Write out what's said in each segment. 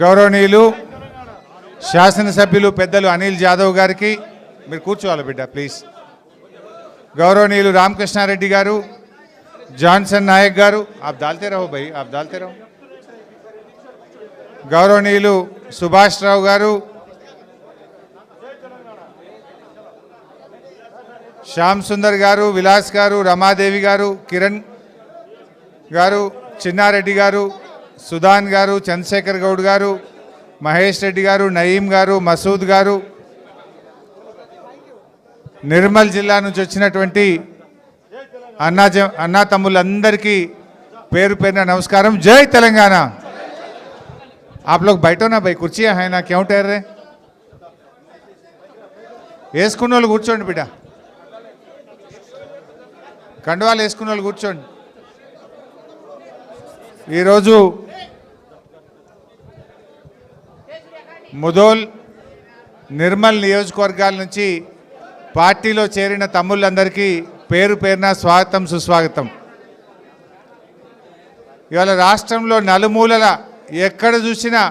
గౌరవనీయులు శాసనసభ్యులు పెద్దలు అనిల్ జాదవ్ గారికి మీరు కూర్చోవాలి బిడ్డ ప్లీజ్. గౌరవనీయులు రామకృష్ణారెడ్డి గారు, జాన్సన్ నాయక్ గారు, आप डालते रहो भाई, आप डालते रहो. గౌరవనీయులు సుభాష్ రావు గారు, శ్యామ్ సుందర్ గారు, విలాస్ గారు, రమాదేవి గారు, కిరణ్ గారు, చిన్నారెడ్డి గారు, సుధాన్ గారు, చంద్రశేఖర్ గౌడ్ గారు, మహేష్ రెడ్డి గారు, నయీం గారు, మసూద్ గారు, నిర్మల్ జిల్లా నుంచి వచ్చినటువంటి అన్నా తమ్ముళ్ళందరికీ పేరు పేరున నమస్కారం. జై తెలంగాణ. आप लोग बैठो ना भाई, कुर्सियाँ हैं ना, क्यों ठहर रहे? వేసుకున్న వాళ్ళు కూర్చోండి బిడ్డ, కండువాలు వేసుకున్న వాళ్ళు కూర్చోండి. ఈరోజు ముదోల్, నిర్మల్ నియోజకవర్గాల నుంచి పార్టీలో చేరిన తమ్ముళ్ళందరికీ పేరు పేరున స్వాగతం సుస్వాగతం. ఇవాళ రాష్ట్రంలో నలుమూలల ఎక్కడ చూసినా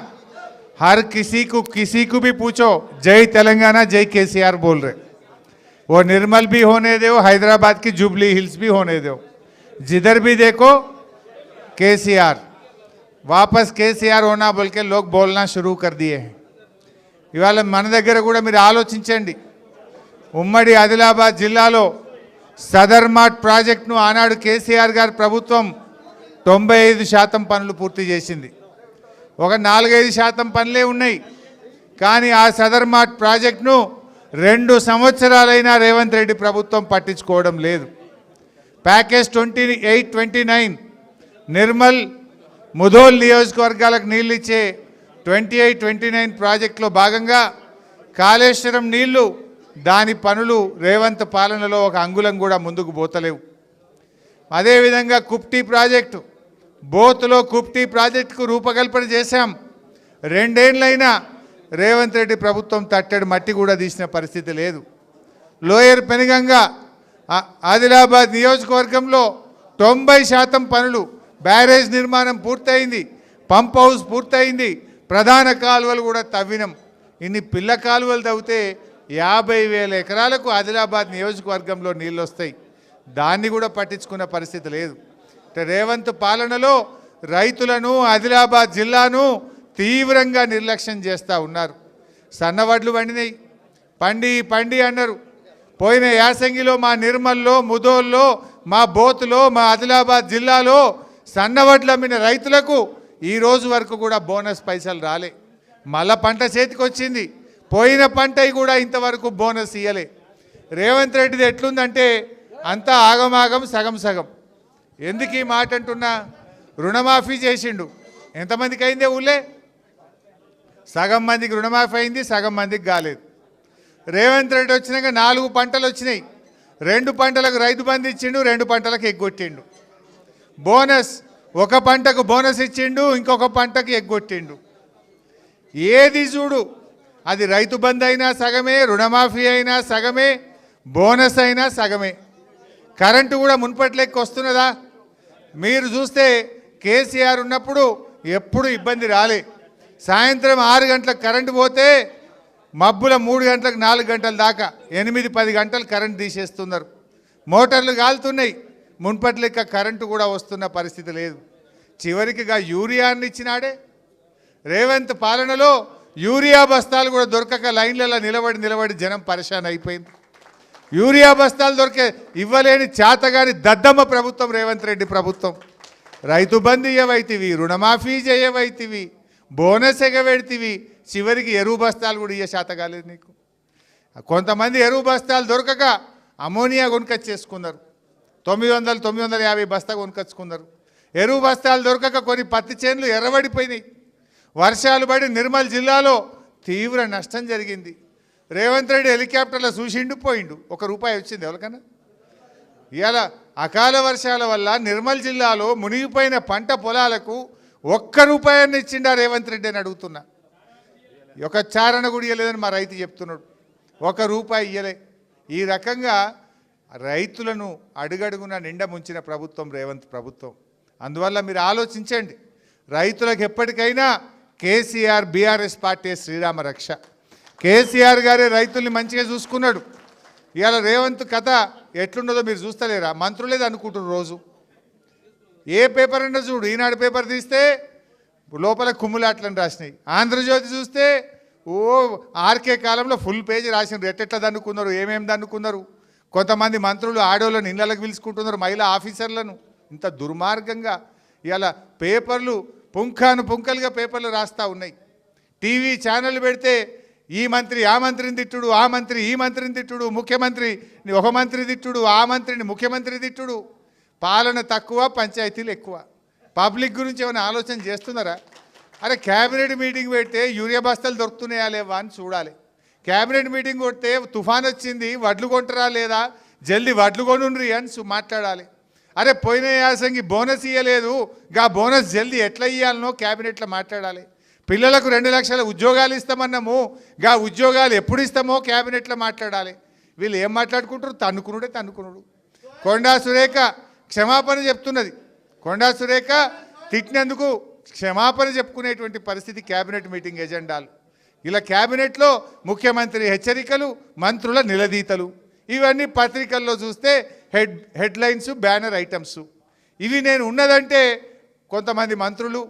हर किसी को भी पूछो जय तेलंगाना जय केसीआर बोल रहे. वो निर्मल भी होने दो, हैदराबाद की जुबली हिल्स भी होने दो, जिधर भी देखो केसीआर, वापस केसीआर होना बोल के लोग बोलना शुरू कर दिए हैं. ఇవాళ మన దగ్గర కూడా మీరు ఆలోచించండి. ఉమ్మడి ఆదిలాబాద్ జిల్లాలో సదర్ మార్ట్ ప్రాజెక్టును ఆనాడు కేసీఆర్ గారి ప్రభుత్వం 95% పనులు పూర్తి చేసింది. ఒక 4-5% పనులే ఉన్నాయి. కానీ ఆ సదర్ మార్ట్ ప్రాజెక్టును 2 సంవత్సరాలైనా రేవంత్ రెడ్డి ప్రభుత్వం పట్టించుకోవడం లేదు. ప్యాకేజ్ 28-29 నిర్మల్ ముదోల్ నియోజకవర్గాలకు నీళ్ళు ఇచ్చే 28-29 ప్రాజెక్టులో భాగంగా కాళేశ్వరం నీళ్లు, దాని పనులు రేవంత్ పాలనలో ఒక అంగుళం కూడా ముందుకు పోతలేవు. అదేవిధంగా కుప్టీ ప్రాజెక్టు, బోత్లో కుప్టీ ప్రాజెక్టుకు రూపకల్పన చేశాం. 2 ఏళ్ళైనా రేవంత్ రెడ్డి ప్రభుత్వం తట్టెడు మట్టి కూడా తీసిన పరిస్థితి లేదు. లోయర్ పెనుగంగా ఆదిలాబాద్ నియోజకవర్గంలో 90% పనులు, బ్యారేజ్ నిర్మాణం పూర్తయింది, పంప్ హౌస్ పూర్తయింది, ప్రధాన కాలువలు కూడా తవ్వినం. ఇన్ని పిల్ల కాలువలు తవ్వితే 50,000 ఎకరాలకు ఆదిలాబాద్ నియోజకవర్గంలో నీళ్ళు వస్తాయి. దాన్ని కూడా పట్టించుకున్న పరిస్థితి లేదు. రేవంత్ పాలనలో రైతులను, ఆదిలాబాద్ జిల్లాను తీవ్రంగా నిర్లక్ష్యం చేస్తూ ఉన్నారు. సన్నవడ్లు పండినాయి, పండి అన్నారు. పోయిన యాసంగిలో మా నిర్మల్లో, ముదోల్లో, మా బోతులో, మా ఆదిలాబాద్ జిల్లాలో సన్నవడ్లు అమ్మిన రైతులకు ఈ రోజు వరకు కూడా బోనస్ పైసలు రాలే. మళ్ళా పంట చేతికి వచ్చింది, పోయిన పంట కూడా ఇంతవరకు బోనస్ ఇయ్యలే. రేవంత్ రెడ్డిది ఎట్లుందంటే అంతా ఆగమాగం, సగం సగం. ఎందుకు ఈ మాట అంటున్నా? రుణమాఫీ చేసిండు, ఎంతమందికి అయిందే ఊళ్ళే? సగం మందికి రుణమాఫీ అయింది, సగం మందికి కాలేదు. రేవంత్ రెడ్డి వచ్చినాక 4 పంటలు వచ్చినాయి. 2 పంటలకు రైతు బంధు ఇచ్చిండు, 2 పంటలకు ఎగ్గొట్టిండు. బోనస్, ఒక పంటకు బోనస్ ఇచ్చిండు, ఇంకొక పంటకు ఎగ్గొట్టిండు. ఏది చూడు అది రైతు బంధు అయినా సగమే, రుణమాఫీ అయినా సగమే, బోనస్ అయినా సగమే. కరెంటు కూడా మున్పట్లెక్కి వస్తున్నదా? మీరు చూస్తే కేసీఆర్ ఉన్నప్పుడు ఎప్పుడు ఇబ్బంది రాలే. సాయంత్రం 6 గంటలకు కరెంటు పోతే మబ్బుల 3 గంటలకు 4 గంటల దాకా 8-10 గంటలు కరెంటు తీసేస్తున్నారు. మోటార్లు కాలుతున్నాయి. మున్పట్లెక్క కరెంటు కూడా వస్తున్న పరిస్థితి లేదు. చివరికిగా యూరియాన్ని ఇచ్చినాడే. రేవంత్ పాలనలో యూరియా బస్తాలు కూడా దొరకక లైన్లలో నిలబడి జనం పరేషాన్ అయిపోయింది. యూరియా బస్తాలు ఇవ్వలేని చేతగాని దద్దమ్మ ప్రభుత్వం రేవంత్ రెడ్డి ప్రభుత్వం. రైతు బంధు ఇవ్వైతివి, రుణమాఫీ చేయవైతివి, బోనస్ ఎగబెడితివి, చివరికి ఎరువు బస్తాలు కూడా ఇయ్య శాత కాలేదు నీకు. కొంతమంది ఎరువు బస్తాలు దొరకక అమోనియా కొనుకొచ్చేసుకున్నారు. 900-950 బస్తా కొనుకొచ్చుకున్నారు. ఎరువు బస్తాలు దొరకక కొన్ని పత్తి చేనులు ఎర్రబడిపోయినాయి. వర్షాలు పడి నిర్మల్ జిల్లాలో తీవ్ర నష్టం జరిగింది. రేవంత్ రెడ్డి హెలికాప్టర్లో చూసిండు, పోయిండు. ₹1 వచ్చింది ఎవరికన్నా? ఇవాళ అకాల వర్షాల వల్ల నిర్మల్ జిల్లాలో మునిగిపోయిన పంట పొలాలకు ₹1 ఇచ్చిండా రేవంత్ రెడ్డి అని అడుగుతున్నా. ఒక చారణ కూడా ఇవ్వలేదని మా రైతు చెప్తున్నాడు. ₹1 ఇయ్యలే. ఈ రకంగా రైతులను అడుగడుగున నిండ ముంచిన ప్రభుత్వం రేవంత్ ప్రభుత్వం. అందువల్ల మీరు ఆలోచించండి. రైతులకు ఎప్పటికైనా కేసీఆర్ బీఆర్ఎస్ పార్టీ శ్రీరామ రక్ష. కేసీఆర్ గారే రైతుల్ని మంచిగా చూసుకున్నాడు. ఇవాళ రేవంత్ కథ ఎట్లున్నదో మీరు చూస్తలేరా? మంత్రులేది అనుకుంటున్నారు రోజు. ఏ పేపర్ అన్నా చూడు, ఈనాడు పేపర్ తీస్తే లోపల కుమ్ములాట్లని రాసినాయి. ఆంధ్రజ్యోతి చూస్తే ఓ ఆర్కే కాలంలో ఫుల్ పేజీ రాసినారు. ఎట్టెట్లా దన్నుకున్నారు, ఏమేమి దన్నుకున్నారు. కొంతమంది మంత్రులు ఆడోళ్ళని ఇళ్ళకి పిలుచుకుంటున్నారు, మహిళా ఆఫీసర్లను. ఇంత దుర్మార్గంగా ఇవాళ పేపర్లు పుంఖానుపుంఖలుగా పేపర్లు రాస్తూ ఉన్నాయి. టీవీ ఛానల్ పెడితే ఈ మంత్రి ఆ మంత్రిని తిట్టుడు, ఆ మంత్రి ఈ మంత్రిని తిట్టుడు, ముఖ్యమంత్రి ఒక మంత్రి తిట్టుడు, ఆ మంత్రిని ముఖ్యమంత్రి తిట్టుడు. పాలన తక్కువ, పంచాయతీలు ఎక్కువ. పబ్లిక్ గురించి ఏమైనా ఆలోచన చేస్తున్నారా? అరే క్యాబినెట్ మీటింగ్ పెడితే యూరియా బస్తాలు దొరుకుతున్నాయా లేవా అని చూడాలి. క్యాబినెట్ మీటింగ్ కొడితే తుఫాన్ వచ్చింది, వడ్లు కొంటరా లేదా, జల్దీ వడ్లు కొనుండ్రి అని మాట్లాడాలి. అరే పోయిన యాసంగి బోనస్ ఇవ్వలేదు, గా బోనస్ జల్దీ ఎట్లా ఇవ్వాలనో క్యాబినెట్లో మాట్లాడాలి. పిల్లలకు 2 లక్షల ఉద్యోగాలు ఇస్తామన్నాము, గా ఉద్యోగాలు ఎప్పుడు ఇస్తామో క్యాబినెట్లో మాట్లాడాలి. వీళ్ళు ఏం మాట్లాడుకుంటారు? తన్నుకునుడు. కొండా సురేఖ క్షమాపణ చెప్తున్నది. కొండా సురేఖ తిట్టినందుకు క్షమాపణ చెప్పుకునేటువంటి పరిస్థితి క్యాబినెట్ మీటింగ్ ఎజెండాలు. ఇలా క్యాబినెట్లో ముఖ్యమంత్రి హెచ్చరికలు, మంత్రుల నిలదీతలు, ఇవన్నీ పత్రికల్లో చూస్తే హెడ్లైన్స్, బ్యానర్ ఐటమ్స్. ఇవి నేను ఉన్నదంటే కొంతమంది మంత్రులు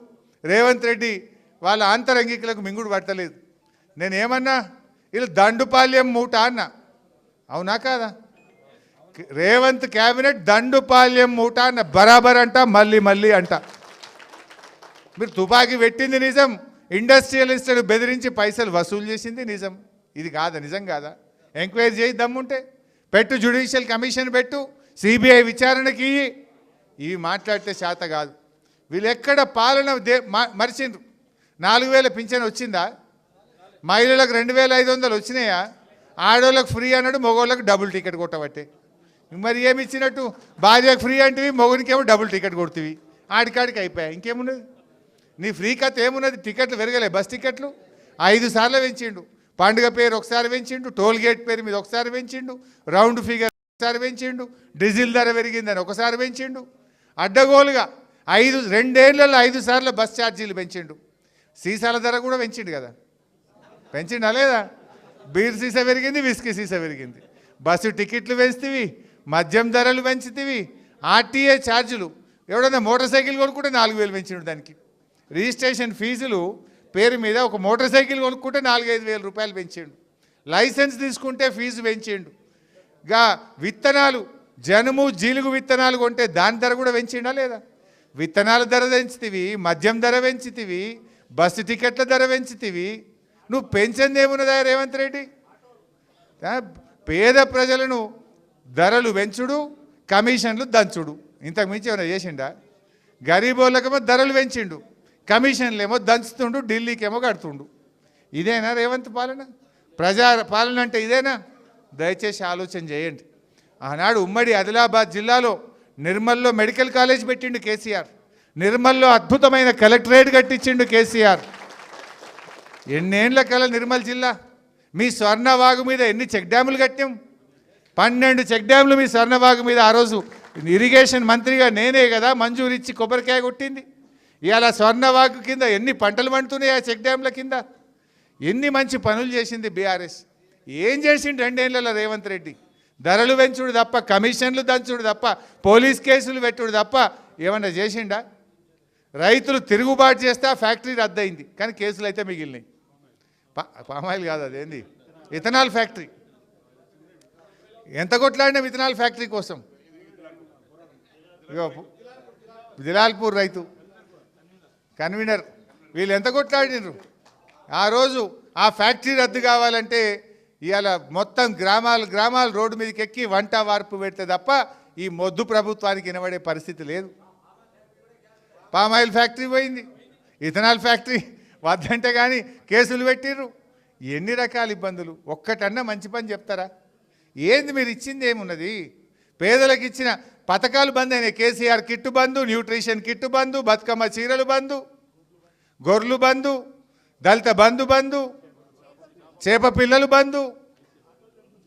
రేవంత్ రెడ్డి వాళ్ళ ఆంతరంగికులకు మింగుడు పట్టలేదు. నేను ఏమన్నా వీళ్ళు దండుపాల్యం మూట అన్న. అవునా కాదా? రేవంత్ క్యాబినెట్ దండుపాల్యం మూట అన్న. బరాబర్ అంట, మళ్ళీ అంట. మీరు తుపాకీ పెట్టింది నిజం, ఇండస్ట్రియలిస్టులు బెదిరించి పైసలు వసూలు చేసింది నిజం. ఇది కాదా? నిజం కాదా? ఎంక్వైరీ చేయి, దమ్ముంటే పెట్టు, జ్యుడిషియల్ కమిషన్ పెట్టు, సిబిఐ విచారణకి. ఇవి మాట్లాడితే శాత కాదు. వీళ్ళు ఎక్కడ పాలన మరిచిండ్రు. 4000 పింఛన్ వచ్చిందా? మహిళలకు 2500 వచ్చినాయా? ఆడోళ్ళకు ఫ్రీ అన్నాడు, మగోళ్ళకు డబుల్ టికెట్ కొట్టబట్టే. మరి ఏమి ఇచ్చినట్టు? భార్యకు ఫ్రీ అంటివి, మగోనికేమో డబుల్ టికెట్ కొడుతుంది. ఆడికాడికి అయిపోయా. ఇంకేమున్నది నీ ఫ్రీ కథ? ఏమున్నది? టికెట్లు పెరగలే, బస్ టికెట్లు 5 సార్లు పెంచిండు. పండుగ పేరు ఒకసారి పెంచిండు, టోల్ గేట్ పేరు మీద ఒకసారి పెంచిండు, రౌండ్ ఫిగర్ ఒకసారి పెంచిండు, డీజిల్ ధర పెరిగిందని ఒకసారి పెంచిండు. అడ్డగోలుగా 2 ఏళ్లలో 5 సార్లు బస్ ఛార్జీలు పెంచిండు. సీసాల ధర కూడా పెంచిండు కదా, పెంచిండా లేదా? బీర్ సీసా పెరిగింది, విస్కీ సీసా పెరిగింది. బస్సు టికెట్లు పెంచుతీవి, మద్యం ధరలు పెంచుతీవి, ఆర్టీఏ ఛార్జీలు. ఎవడన్నా మోటార్ సైకిల్ కొనుక్కుంటే 4000 పెంచిండు. దానికి రిజిస్ట్రేషన్ ఫీజులు పేరు మీద ఒక మోటార్ సైకిల్ కొనుక్కుంటే 4-5 వేల రూపాయలు పెంచిండు. లైసెన్స్ తీసుకుంటే ఫీజు పెంచిండు. గా విత్తనాలు, జనుము జీలుగు విత్తనాలు కొంటే దాని ధర కూడా పెంచిండా లేదా? విత్తనాల ధర పెంచుతీవి, మద్యం ధర పెంచుతీవి, బస్సు టికెట్ల ధర పెంచుతీవి. నువ్వు పెంచింది ఏమున్నదా రేవంత్ రెడ్డి? పేద ప్రజలను ధరలు పెంచుడు, కమిషన్లు దంచుడు. ఇంతకు మించి ఏమైనా చేసిండా? గరీబోళ్ళకేమో ధరలు పెంచిండు, కమిషన్లు ఏమో దంచుతుండు, ఢిల్లీకేమో కడుతుండు. ఇదేనా రేవంత్ పాలన? ప్రజా పాలన అంటే ఇదేనా? దయచేసి ఆలోచన చేయండి. ఆనాడు ఉమ్మడి ఆదిలాబాద్ జిల్లాలో నిర్మల్లో మెడికల్ కాలేజ్ పెట్టిండు కేసీఆర్. నిర్మల్లో అద్భుతమైన కలెక్టరేట్ కట్టించిండు కేసీఆర్. ఎన్నేళ్ల కల నిర్మల్ జిల్లా. మీ స్వర్ణవాగు మీద ఎన్ని చెక్ డ్యాములు కట్టాం? 12 చెక్ డ్యాములు మీ స్వర్ణవాగు మీద. ఆ రోజు ఇరిగేషన్ మంత్రిగా నేనే కదా మంజూరు ఇచ్చి కొబ్బరికాయ కొట్టింది. ఇవాళ స్వర్ణవాగు కింద ఎన్ని పంటలు పండుతున్నాయి ఆ చెక్ డ్యామ్ల కింద. ఎన్ని మంచి పనులు చేసింది బీఆర్ఎస్. ఏం చేసిండు 2 ఏళ్లలో రేవంత్ రెడ్డి? ధరలు పెంచుడు తప్ప, కమిషన్లు దంచుడు తప్ప, పోలీస్ కేసులు పెట్టుడు తప్ప ఏమన్నా చేసిండా? రైతులు తిరుగుబాటు చేస్తే ఆ ఫ్యాక్టరీ రద్దయింది, కానీ కేసులు అయితే మిగిలినాయి. పామాయిల్ కాదు, అదేంది ఇథనాల్ ఫ్యాక్టరీ. ఎంత కొట్లాడినా ఇథనాల్ ఫ్యాక్టరీ కోసం. దిలాల్పూర్ రైతు కన్వీనర్ వీళ్ళు ఎంత కొట్లాడినరు ఆ రోజు. ఆ ఫ్యాక్టరీ రద్దు కావాలంటే ఇవాళ మొత్తం గ్రామాలు రోడ్డు మీదకి ఎక్కి వంట వార్పు పెడితే తప్ప ఈ మొద్దు ప్రభుత్వానికి వినబడే పరిస్థితి లేదు. పామాయిల్ ఫ్యాక్టరీ పోయింది, ఇథనాల్ ఫ్యాక్టరీ వద్దంటే కానీ కేసులు పెట్టిర్రు. ఎన్ని రకాల ఇబ్బందులు. ఒక్కటన్నా మంచి పని చెప్తారా? ఏంది మీరు ఇచ్చింది ఏమున్నది? పేదలకు ఇచ్చిన పథకాలు బంద్ అయినాయి. కేసీఆర్ కిట్టు బంధు, న్యూట్రిషన్ కిట్టు బంధు, బతుకమ్మ చీరలు బంధు, గొర్రెలు బంధు, దళిత బంధు, చేప పిల్లలు బంధు,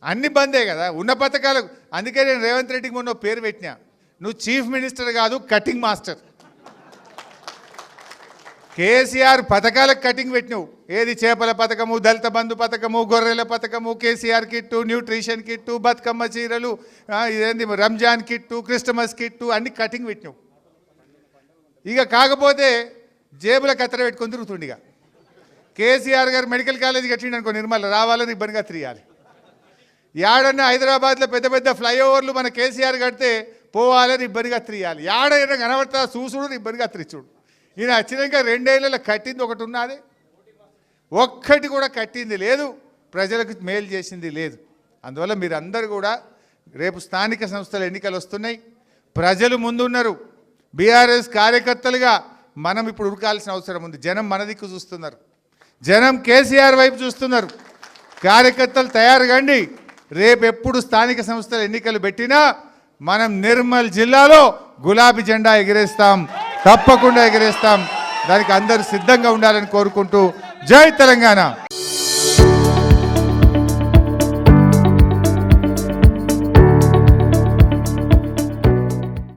అన్ని బందే కదా ఉన్న పథకాలకు. అందుకే నేను రేవంత్ రెడ్డికి మొన్న పేరు పెట్టినా, నువ్వు చీఫ్ మినిస్టర్ కాదు, కటింగ్ మాస్టర్. కేసీఆర్ పథకాలకు కటింగ్ పెట్టినావు. ఏది చేపల పథకము, దళిత బంధు పథకము, గొర్రెల పథకము, KCR kit, nutrition kit, Bathukamma చీరలు, ఇదేంది రంజాన్ కిట్టు, క్రిస్టమస్ కిట్టు అన్ని కటింగ్ పెట్టినావు. ఇక కాకపోతే జేబుల కత్తెర పెట్టుకొని తిరుగుతుండిగా. కేసీఆర్ గారు మెడికల్ కాలేజ్ కట్టిండు అనుకో, నిర్మల్ రావాలని ఇబ్బందిగా తిరగాలి. యాడన్నా హైదరాబాద్లో పెద్ద పెద్ద ఫ్లైఓవర్లు మన కేసీఆర్ కడితే పోవాలని ఇబ్బందిగా తిరగాలి. యాడైనా కనబడతా చూసుడు ఇబ్బందిగా తిరిచుడు. ఈయన వచ్చినాక 2 ఏళ్ళలో కట్టింది ఒకటి ఉన్నది, ఒక్కటి కూడా కట్టింది లేదు, ప్రజలకు మేలు చేసింది లేదు. అందువల్ల మీరందరూ కూడా రేపు స్థానిక సంస్థల ఎన్నికలు వస్తున్నాయి, ప్రజలు ముందున్నారు. బీఆర్ఎస్ కార్యకర్తలుగా మనం ఇప్పుడు ఉరకాల్సిన అవసరం ఉంది. జనం మన దిక్కు చూస్తున్నారు, జనం కేసీఆర్ వైపు చూస్తున్నారు. కార్యకర్తలు తయారు కండి. రేపు ఎప్పుడు స్థానిక సంస్థల ఎన్నికలు పెట్టినా మనం నిర్మల్ జిల్లాలో గులాబీ జెండా ఎగిరేస్తాం, తప్పకుండా ఎగిరేస్తాం. దానికి అందరూ సిద్ధంగా ఉండాలని కోరుకుంటూ జై తెలంగాణ.